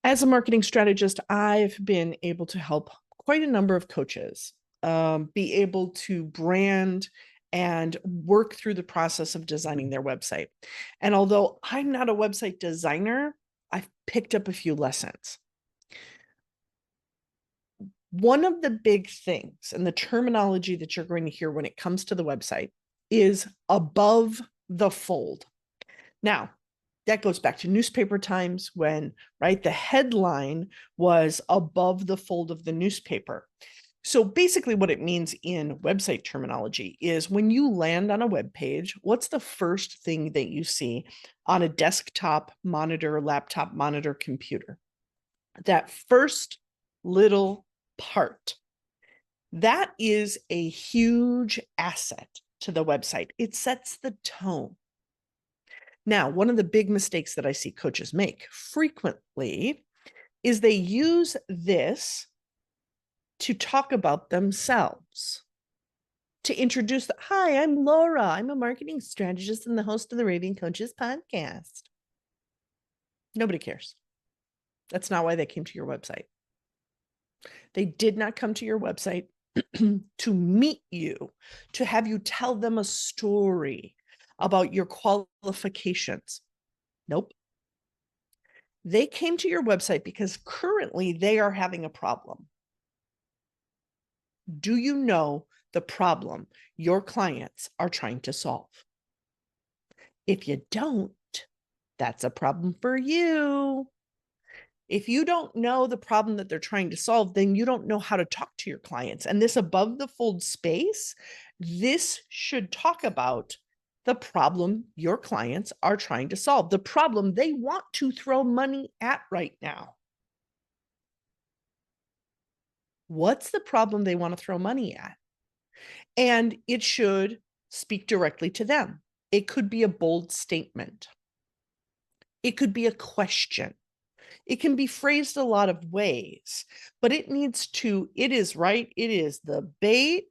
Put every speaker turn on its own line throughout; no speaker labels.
As a marketing strategist, I've been able to help quite a number of coaches be able to brand and work through the process of designing their website. And although I'm not a website designer, I've picked up a few lessons. One of the big things and the terminology that you're going to hear when it comes to the website is above the fold. Now, that goes back to newspaper times when, right, the headline was above the fold of the newspaper. So basically what it means in website terminology is when you land on a web page, what's the first thing that you see on a desktop monitor, laptop monitor, computer? That first little part. That is a huge asset to the website. It sets the tone. Now, one of the big mistakes that I see coaches make frequently is they use this to talk about themselves, to introduce, hi, I'm Laura. I'm a marketing strategist and the host of the Raving Coaches podcast. Nobody cares. That's not why they came to your website. They did not come to your website to meet you, to have you tell them a story about your qualifications. Nope. They came to your website because currently they are having a problem. Do you know the problem your clients are trying to solve? If you don't, that's a problem for you. If you don't know the problem that they're trying to solve, then you don't know how to talk to your clients. And this above the fold space, this should talk about the problem your clients are trying to solve, the problem they want to throw money at right now. What's the problem they want to throw money at? And it should speak directly to them. It could be a bold statement. It could be a question. It can be phrased a lot of ways, but it needs to, it is right. It is the bait.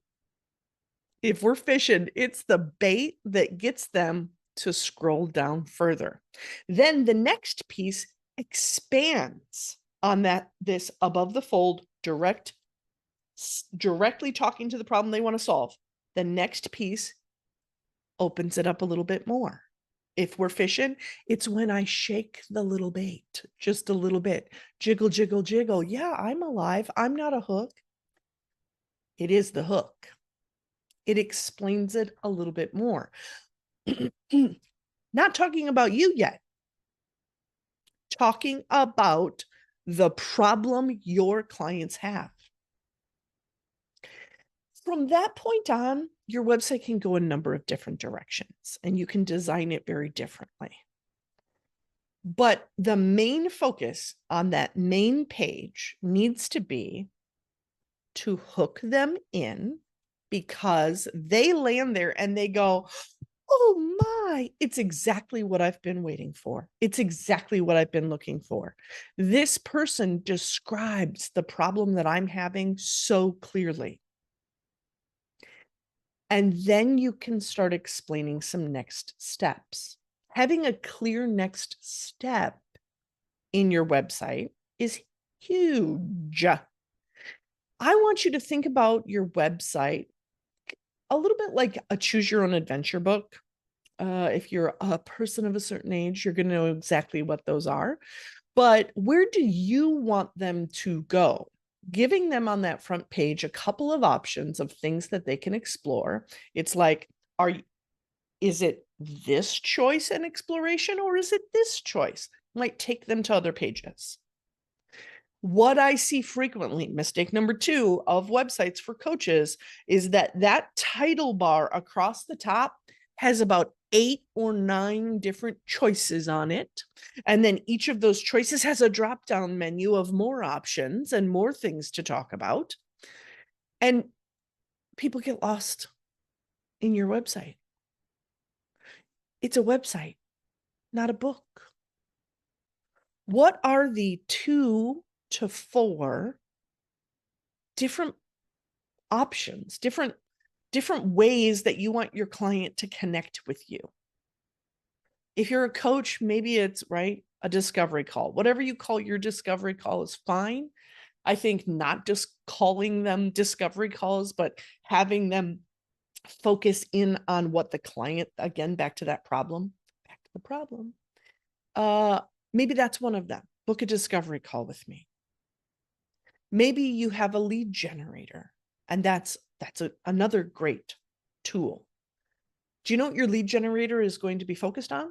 If we're fishing, it's the bait that gets them to scroll down further. Then the next piece expands on that, this above the fold, directly talking to the problem they want to solve. The next piece opens it up a little bit more. If we're fishing, it's when I shake the little bait just a little bit. Jiggle, jiggle, jiggle. Yeah, I'm alive. I'm not a hook. It is the hook. It explains it a little bit more. Not talking about you yet. Talking about the problem your clients have. From that point on, your website can go a number of different directions and you can design it very differently. But the main focus on that main page needs to be to hook them in, because they land there and they go, oh my, it's exactly what I've been waiting for. It's exactly what I've been looking for. This person describes the problem that I'm having so clearly. And then you can start explaining some next steps. Having a clear next step in your website is huge. I want you to think about your website a little bit like a choose your own adventure book. If you're a person of a certain age, you're going to know exactly what those are. But where do you want them to go? Giving them on that front page a couple of options of things that they can explore. It's like, is it this choice and exploration, or is it this choice? Might take them to other pages. What I see frequently, mistake number 2 of websites for coaches, is that title bar across the top has about 8 or 9 different choices on it. And then each of those choices has a drop-down menu of more options and more things to talk about. And people get lost in your website. It's a website, not a book. What are the 2 to 4 different options, different ways that you want your client to connect with you? If you're a coach, maybe it's right, a discovery call. Whatever you call your discovery call is fine. I think not just calling them discovery calls, but having them focus in on what the client, again, back to that problem, back to the problem. Maybe that's one of them. Book a discovery call with me. Maybe you have a lead generator, and that's another great tool. Do you know what your lead generator is going to be focused on?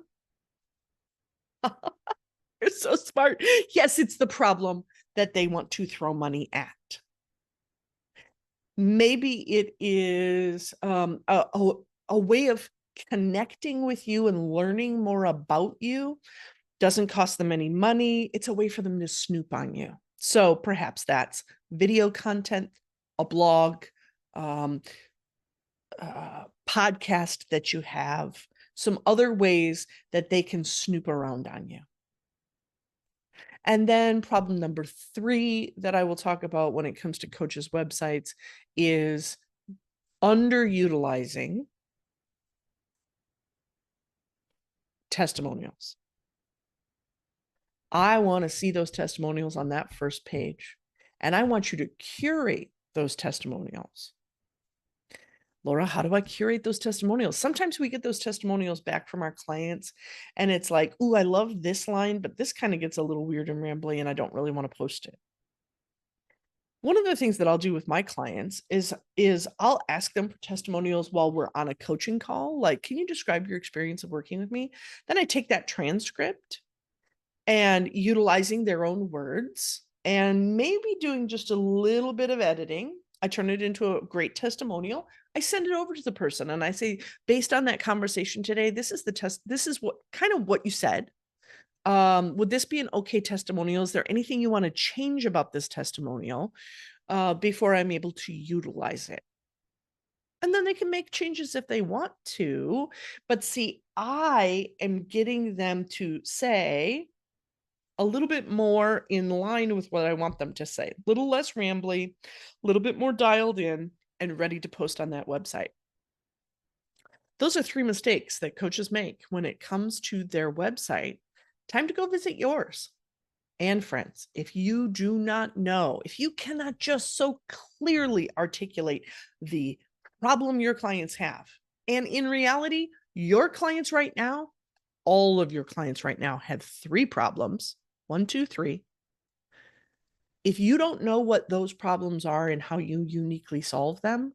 You're so smart. Yes, it's the problem that they want to throw money at. Maybe it is a way of connecting with you and learning more about you. Doesn't cost them any money. It's a way for them to snoop on you. So perhaps that's video content, a blog, podcast that you have, some other ways that they can snoop around on you. And then problem number 3 that I will talk about when it comes to coaches' websites is underutilizing testimonials. I want to see those testimonials on that first page, and I want you to curate those testimonials. Laura, how do I curate those testimonials? Sometimes we get those testimonials back from our clients and it's like, ooh, I love this line, but this kind of gets a little weird and rambly and I don't really want to post it. One of the things that I'll do with my clients is I'll ask them for testimonials while we're on a coaching call. Like, can you describe your experience of working with me? Then I take that transcript and utilizing their own words and maybe doing just a little bit of editing. I turn it into a great testimonial. I send it over to the person and I say, based on that conversation today, this is the test. This is what kind of what you said. Would this be an okay testimonial? Is there anything you want to change about this testimonial before I'm able to utilize it? And then they can make changes if they want to. But see, I am getting them to say a little bit more in line with what I want them to say, a little less rambly, a little bit more dialed in and ready to post on that website. Those are 3 mistakes that coaches make when it comes to their website. Time to go visit yours. And friends, if you do not know, if you cannot just so clearly articulate the problem your clients have, and in reality, your clients right now, all of your clients right now have 3 problems. 1, 2, 3. If you don't know what those problems are and how you uniquely solve them,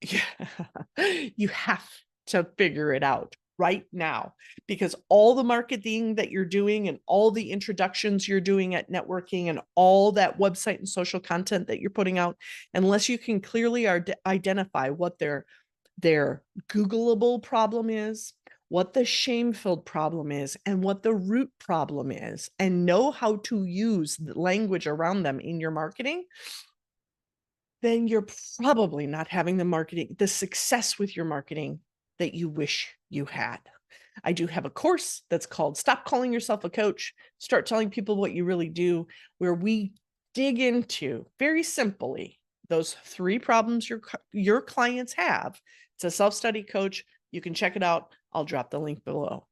you have to figure it out right now, because all the marketing that you're doing and all the introductions you're doing at networking and all that website and social content that you're putting out, unless you can clearly identify what their Googleable problem is, what the shame-filled problem is, and what the root problem is, and know how to use the language around them in your marketing, then you're probably not having the success with your marketing that you wish you had. I do have a course that's called Stop Calling Yourself a Coach, Start Telling People What You Really Do, where we dig into, very simply, those 3 problems your clients have. It's a self-study coach. You can check it out. I'll drop the link below.